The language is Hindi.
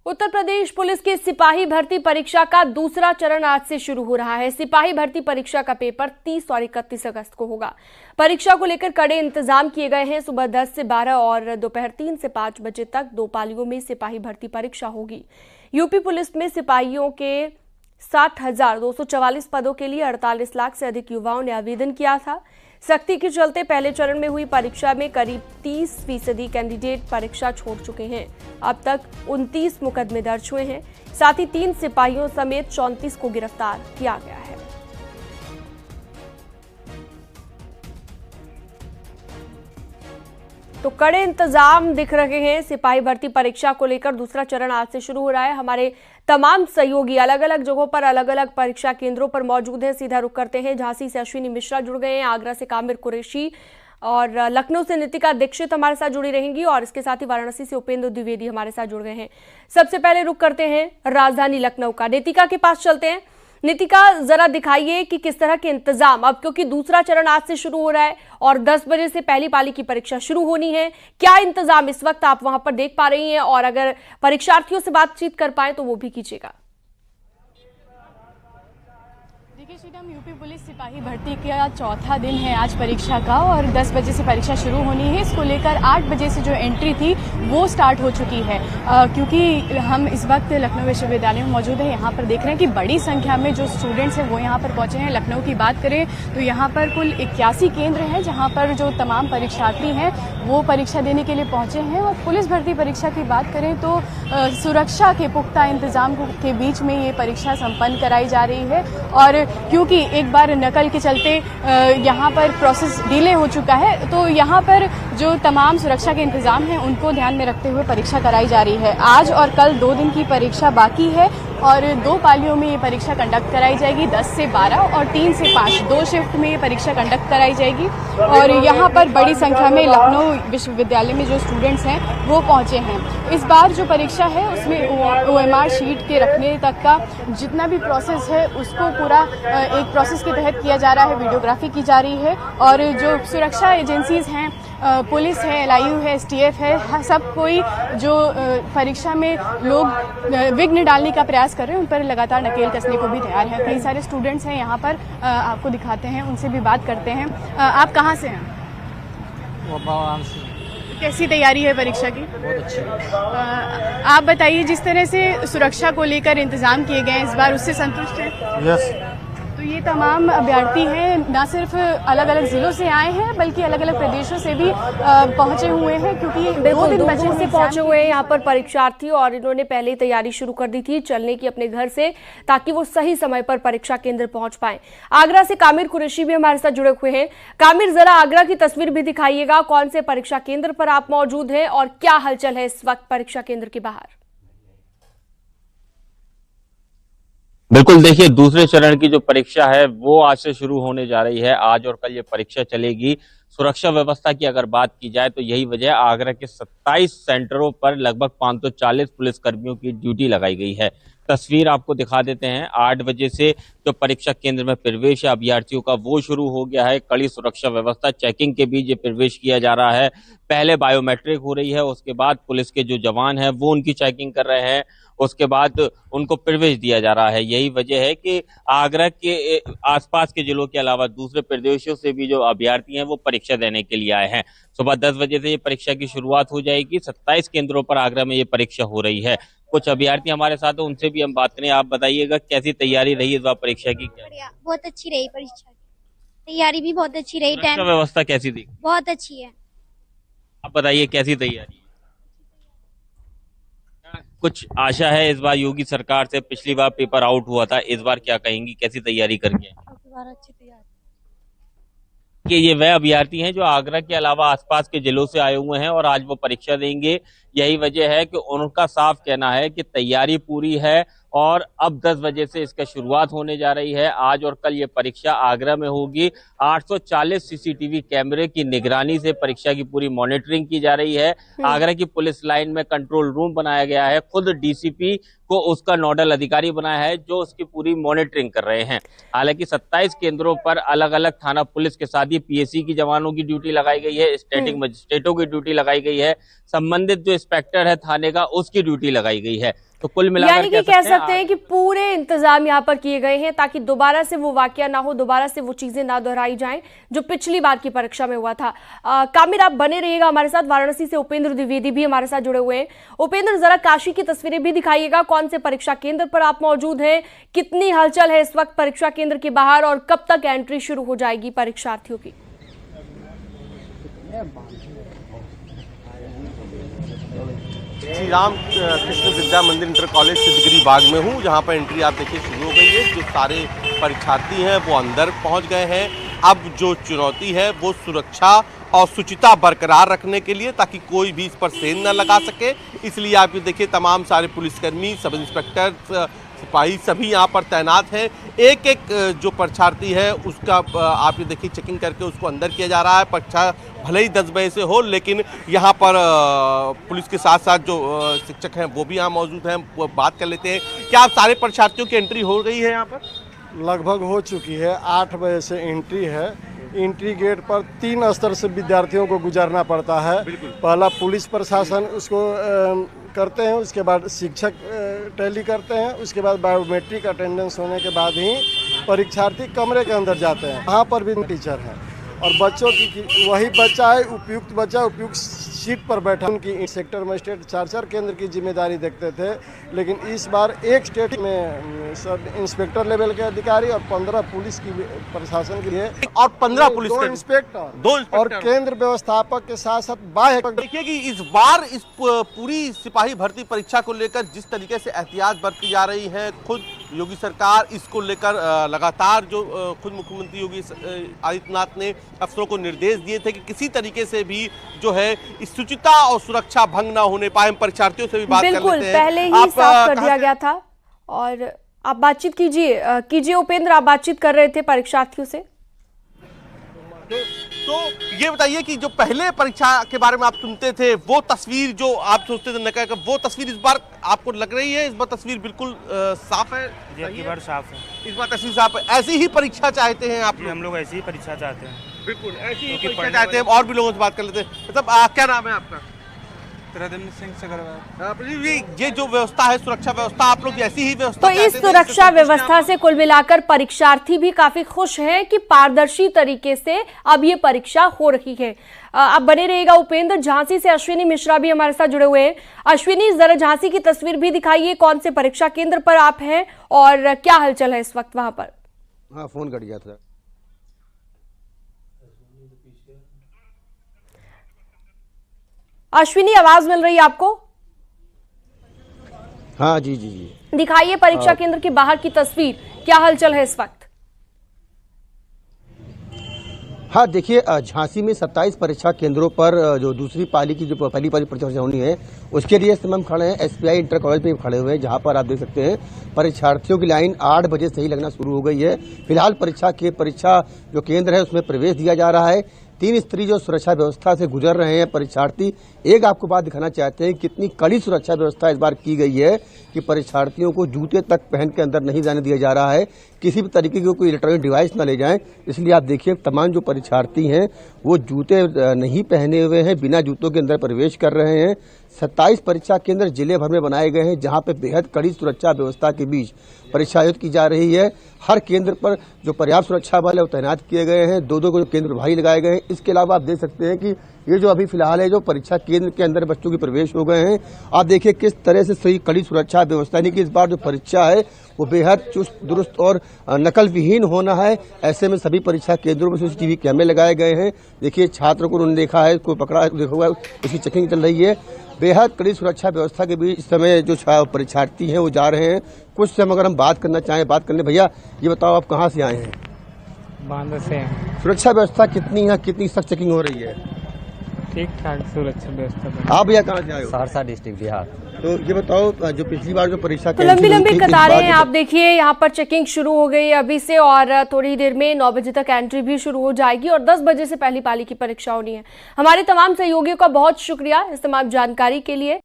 उत्तर प्रदेश पुलिस की सिपाही भर्ती परीक्षा का दूसरा चरण आज से शुरू हो रहा है। सिपाही भर्ती परीक्षा का पेपर 30 और 31 अगस्त को होगा। परीक्षा को लेकर कड़े इंतजाम किए गए हैं। सुबह 10 से 12 और दोपहर 3 से 5 बजे तक 2 पालियों में सिपाही भर्ती परीक्षा होगी। यूपी पुलिस में सिपाहियों के 7,244 पदों के लिए 48 लाख से अधिक युवाओं ने आवेदन किया था। सख्ती के चलते पहले चरण में हुई परीक्षा में करीब 30% कैंडिडेट परीक्षा छोड़ चुके हैं। अब तक 29 मुकदमे दर्ज हुए हैं। साथ ही 3 सिपाहियों समेत 34 को गिरफ्तार किया गया है। तो कड़े इंतजाम दिख रहे हैं। सिपाही भर्ती परीक्षा को लेकर दूसरा चरण आज से शुरू हो रहा है। हमारे तमाम सहयोगी अलग अलग जगहों पर अलग अलग परीक्षा केंद्रों पर मौजूद हैं। सीधा रुख करते हैं। झांसी से अश्विनी मिश्रा जुड़ गए हैं, आगरा से कामिर कुरैशी और लखनऊ से नितिका दीक्षित हमारे साथ जुड़ी रहेंगी और इसके साथ ही वाराणसी से उपेंद्र द्विवेदी हमारे साथ जुड़ गए हैं। सबसे पहले रुख करते हैं राजधानी लखनऊ का। नितिका के पास चलते हैं। नितिका, जरा दिखाइए कि किस तरह के इंतजाम, अब क्योंकि दूसरा चरण आज से शुरू हो रहा है और 10 बजे से पहली पाली की परीक्षा शुरू होनी है, क्या इंतजाम इस वक्त आप वहां पर देख पा रही हैं और अगर परीक्षार्थियों से बातचीत कर पाए तो वो भी कीजिएगा। देखिए श्रीराम, यूपी पुलिस सिपाही भर्ती का चौथा दिन है आज परीक्षा का और 10 बजे से परीक्षा शुरू होनी है। इसको लेकर 8 बजे से जो एंट्री थी वो स्टार्ट हो चुकी है। क्योंकि हम इस वक्त लखनऊ विश्वविद्यालय में मौजूद है, यहाँ पर देख रहे हैं कि बड़ी संख्या में जो स्टूडेंट्स हैं वो यहाँ पर पहुँचे हैं। लखनऊ की बात करें तो यहाँ पर कुल 81 केंद्र हैं जहाँ पर जो तमाम परीक्षार्थी हैं वो परीक्षा देने के लिए पहुँचे हैं। और पुलिस भर्ती परीक्षा की बात करें तो सुरक्षा के पुख्ता इंतजाम के बीच में ये परीक्षा संपन्न कराई जा रही है। और क्योंकि एक बार नकल के चलते यहाँ पर प्रोसेस डिले हो चुका है तो यहाँ पर जो तमाम सुरक्षा के इंतजाम हैं उनको ध्यान में रखते हुए परीक्षा कराई जा रही है। आज और कल 2 दिन की परीक्षा बाकी है और 2 पालियों में ये परीक्षा कंडक्ट कराई जाएगी। 10 से 12 और 3 से 5 2 शिफ्ट में ये परीक्षा कंडक्ट कराई जाएगी। और यहाँ पर बड़ी संख्या में लखनऊ विश्वविद्यालय में जो स्टूडेंट्स हैं वो पहुँचे हैं। इस बार जो परीक्षा है उसमें OMR शीट के रखने तक का जितना भी प्रोसेस है उसको पूरा एक प्रोसेस के तहत किया जा रहा है। वीडियोग्राफी की जा रही है और जो सुरक्षा एजेंसीज हैं, पुलिस है, LIU है, STF है, सब कोई जो परीक्षा में लोग विघ्न डालने का प्रयास कर रहे हैं उन पर लगातार नकेल कसने को भी तैयार है। कई सारे स्टूडेंट्स हैं यहाँ पर, आपको दिखाते हैं, उनसे भी बात करते हैं। आप कहाँ से हैं? कैसी तैयारी है परीक्षा की? बहुत अच्छी। आप बताइए, जिस तरह से सुरक्षा को लेकर इंतजाम किए गए हैं इस बार, उससे संतुष्ट हैं? यस। तो ये तमाम अभ्यर्थी हैं ना सिर्फ अलग अलग जिलों से आए हैं बल्कि अलग अलग प्रदेशों से भी पहुंचे हुए हैं, क्योंकि 2 दिन बचे से पहुंचे हुए हैं यहाँ पर परीक्षार्थी और इन्होंने पहले ही तैयारी शुरू कर दी थी चलने की अपने घर से, ताकि वो सही समय पर परीक्षा केंद्र पहुंच पाए। आगरा से कामिर कुरैशी भी हमारे साथ जुड़े हुए हैं। कामिर, जरा आगरा की तस्वीर भी दिखाइएगा। कौन से परीक्षा केंद्र पर आप मौजूद हैं और क्या हलचल है इस वक्त परीक्षा केंद्र के बाहर? बिल्कुल, देखिए दूसरे चरण की जो परीक्षा है वो आज से शुरू होने जा रही है। आज और कल ये परीक्षा चलेगी। सुरक्षा व्यवस्था की अगर बात की जाए तो यही वजह, आगरा के 27 सेंटरों पर लगभग 540 पुलिसकर्मियों की ड्यूटी लगाई गई है। तस्वीर आपको दिखा देते हैं। 8 बजे से जो परीक्षा केंद्र में प्रवेश है अभ्यर्थियों का वो शुरू हो गया है। कड़ी सुरक्षा व्यवस्था, चेकिंग के बीच ये प्रवेश किया जा रहा है। पहले बायोमेट्रिक हो रही है, उसके बाद पुलिस के जो जवान हैं वो उनकी चेकिंग कर रहे हैं, उसके बाद उनको प्रवेश दिया जा रहा है। यही वजह है कि आगरा के आसपास के जिलों के अलावा दूसरे प्रदेशों से भी जो अभ्यर्थी हैं वो परीक्षा देने के लिए आए हैं। सुबह 10 बजे से ये परीक्षा की शुरुआत हो जाएगी। 27 केंद्रों पर आगरा में ये परीक्षा हो रही है। कुछ अभ्यर्थी हमारे साथ हैं, उनसे भी हम बात करें। आप बताइएगा कैसी तैयारी रही इस बार परीक्षा की? बढ़िया, बहुत अच्छी रही परीक्षा की तैयारी भी बहुत अच्छी रही। टाइम व्यवस्था कैसी थी? बहुत अच्छी है। आप बताइए कैसी तैयारी? कुछ आशा है इस बार योगी सरकार से? पिछली बार पेपर आउट हुआ था, इस बार क्या कहेंगी, कैसी तैयारी करके? अच्छी तैयारी। कि ये वह अभ्यर्थी हैं जो आगरा के अलावा आसपास के जिलों से आए हुए हैं और आज वो परीक्षा देंगे। यही वजह है कि उनका साफ कहना है कि तैयारी पूरी है और अब 10 बजे से इसका शुरुआत होने जा रही है। आज और कल ये परीक्षा आगरा में होगी। 840 CCTV कैमरे की निगरानी से परीक्षा की पूरी मॉनिटरिंग की जा रही है। आगरा की पुलिस लाइन में कंट्रोल रूम बनाया गया है। खुद DCP को उसका नोडल अधिकारी बनाया है जो उसकी पूरी मॉनिटरिंग कर रहे हैं। हालांकि 27 केंद्रों पर अलग अलग थाना पुलिस के साथ ही PSC की जवानों की ड्यूटी लगाई गई है, स्टैटिक मजिस्ट्रेटों की ड्यूटी लगाई गई है, संबंधित जो इंस्पेक्टर है थाने का उसकी ड्यूटी लगाई गई है। तो कुल मिलाकर यानी कि कह सकते हैं कि पूरे इंतजाम यहाँ पर किए गए हैं ताकि दोबारा से वो वाकया ना हो, दोबारा से वो चीजें ना दोहराई जाएं जो पिछली बार की परीक्षा में हुआ था। कामिर, आप बने रहिएगा हमारे साथ। वाराणसी से उपेंद्र द्विवेदी भी हमारे साथ जुड़े हुए हैं। उपेंद्र, जरा काशी की तस्वीरें भी दिखाइएगा। कौन से परीक्षा केंद्र पर आप मौजूद हैं, कितनी हलचल है इस वक्त परीक्षा केंद्र के बाहर और कब तक एंट्री शुरू हो जाएगी परीक्षार्थियों की? श्री राम कृष्ण विद्या मंदिर इंटर कॉलेज सिद्धगिरी बाग में हूँ, जहाँ पर एंट्री आप देखिए शुरू हो गई है। जो सारे परीक्षार्थी हैं वो अंदर पहुँच गए हैं। अब जो चुनौती है वो सुरक्षा और शुचिता बरकरार रखने के लिए, ताकि कोई भी इस पर सेंध न लगा सके, इसलिए आप ये देखिए तमाम सारे पुलिसकर्मी, सब इंस्पेक्टर, सिपाही सभी यहाँ पर तैनात हैं। एक एक जो परीक्षार्थी है उसका आप ये देखिए चेकिंग करके उसको अंदर किया जा रहा है। परीक्षा भले ही 10 बजे से हो, लेकिन यहाँ पर पुलिस के साथ साथ जो शिक्षक हैं वो भी यहाँ मौजूद हैं। वो बात कर लेते हैं। क्या आप सारे परीक्षार्थियों की एंट्री हो गई है यहाँ पर? लगभग हो चुकी है। 8 बजे से एंट्री है। एंट्री गेट पर 3 स्तर से विद्यार्थियों को गुजरना पड़ता है। पहला पुलिस प्रशासन उसको करते हैं, उसके बाद शिक्षक टैली करते हैं, उसके बाद बायोमेट्रिक अटेंडेंस होने के बाद ही परीक्षार्थी कमरे के अंदर जाते हैं। वहाँ पर भी टीचर हैं और बच्चों की वही बच्चा है, उपयुक्त बच्चा उपयुक्त सीट पर बैठा। उनकी सेक्टर मजिस्ट्रेट 4 केंद्र की जिम्मेदारी देखते थे, लेकिन इस बार एक स्टेट में सब इंस्पेक्टर लेवल के अधिकारी और 15 पुलिस की प्रशासन के लिए और 15 पुलिस दो इंस्पेक्टर और केंद्र व्यवस्थापक के साथ साथ बाह्य। देखिए कि इस बार इस पूरी सिपाही भर्ती परीक्षा को लेकर जिस तरीके से एहतियात बरती जा रही है, खुद योगी सरकार इसको लेकर लगातार जो खुद मुख्यमंत्री योगी आदित्यनाथ ने अफसरों को निर्देश दिए थे कि किसी तरीके से भी जो है इस शुचिता और सुरक्षा भंग ना होने पाए। परीक्षार्थियों से भी बात कर लेते हैं। बिल्कुल, पहले ही साफ कर दिया गया था। और आप बातचीत कीजिए उपेंद्र, आप बातचीत कर रहे थे परीक्षार्थियों से। तो ये बताइए कि जो पहले परीक्षा के बारे में आप सुनते थे, वो तस्वीर जो आप सोचते थे नका, वो तस्वीर इस बार आपको लग रही है? इस बार तस्वीर बिल्कुल साफ है? जी, बार साफ है। इस बार तस्वीर साफ है। ऐसी ही परीक्षा चाहते हैं आप लोग? हम लोग ऐसी ही परीक्षा चाहते हैं। बिल्कुल ऐसी ही परीक्षा चाहते हैं। और भी लोगों से बात कर लेते हैं। मतलब क्या नाम है आपका? ये जो व्यवस्था है, सुरक्षा व्यवस्था, आप लोग ऐसी ही व्यवस्था? तो इस सुरक्षा व्यवस्था से कुल मिलाकर परीक्षार्थी भी काफी खुश हैं कि पारदर्शी तरीके से अब ये परीक्षा हो रही है। आप बने रहिएगा उपेंद्र। झांसी से अश्विनी मिश्रा भी हमारे साथ जुड़े हुए हैं। अश्विनी, जरा झांसी की तस्वीर भी दिखाइए। कौन से परीक्षा केंद्र पर आप हैं और क्या हलचल है इस वक्त वहां पर? हाँ, फोन कट गया था। अश्विनी, आवाज मिल रही है आपको? हाँ जी जी जी, दिखाइए परीक्षा केंद्र के बाहर की तस्वीर। क्या हलचल है इस वक्त? हाँ देखिए, झांसी में 27 परीक्षा केंद्रों पर जो दूसरी पाली की जो पहली पाली परीक्षा होनी है उसके लिए इस समय हम खड़े हैं एसपीआई इंटर कॉलेज पे खड़े हुए हैं, जहां पर आप देख सकते हैं परीक्षार्थियों की लाइन 8 बजे से ही लगना शुरू हो गई है। फिलहाल परीक्षा जो केंद्र है उसमें प्रवेश दिया जा रहा है। 3 स्तरीय जो सुरक्षा व्यवस्था से गुजर रहे हैं परीक्षार्थी। एक आपको बात दिखाना चाहते हैं कितनी कड़ी सुरक्षा व्यवस्था इस बार की गई है कि परीक्षार्थियों को जूते तक पहन के अंदर नहीं जाने दिया जा रहा है, किसी भी तरीके की कोई इलेक्ट्रॉनिक डिवाइस न ले जाएं। इसलिए आप देखिए तमाम जो परीक्षार्थी हैं वो जूते नहीं पहने हुए हैं, बिना जूतों के अंदर प्रवेश कर रहे हैं। 27 परीक्षा केंद्र जिले भर में बनाए गए हैं, जहां पे बेहद कड़ी सुरक्षा व्यवस्था के बीच परीक्षा आयोजित की जा रही है। हर केंद्र पर जो पर्याप्त सुरक्षा बल है वो तैनात किए गए हैं। 2-2 को केंद्र प्रभारी लगाए गए हैं। इसके अलावा आप देख सकते हैं कि ये जो अभी फिलहाल है जो परीक्षा केंद्र के अंदर बच्चों के प्रवेश हो गए हैं। आप देखिए किस तरह से सही कड़ी सुरक्षा व्यवस्था, यानी कि इस बार जो परीक्षा है वो बेहद चुस्त दुरुस्त और नकल विहीन होना है। ऐसे में सभी परीक्षा केंद्रों में सीसीटीवी कैमरे लगाए गए हैं। देखिए छात्र को उन्होंने देखा है, कोई पकड़ा देखा हुआ, उसकी चेकिंग चल रही है। बेहद कड़ी सुरक्षा व्यवस्था के बीच इस समय जो परीक्षार्थी हैं वो जा रहे हैं। कुछ समय अगर हम बात करना चाहें, बात करने, भैया ये बताओ आप कहाँ से आए हैं? बांदा से। सुरक्षा व्यवस्था कितनी है, कितनी सख्त चेकिंग हो रही है? ठीक ठाक सुरक्षा व्यवस्था। आप भैया कहाँ से आए हो? सहरसा डिस्ट्रिक्ट बिहार। तो ये बताओ जो पिछली बार जो परीक्षा तो लंबी कतारें हैं। आप देखिए यहाँ पर चेकिंग शुरू हो गई है अभी से और थोड़ी देर में 9 बजे तक एंट्री भी शुरू हो जाएगी और 10 बजे से पहली पाली की परीक्षा होनी है। हमारे तमाम सहयोगियों का बहुत शुक्रिया इस तमाम जानकारी के लिए।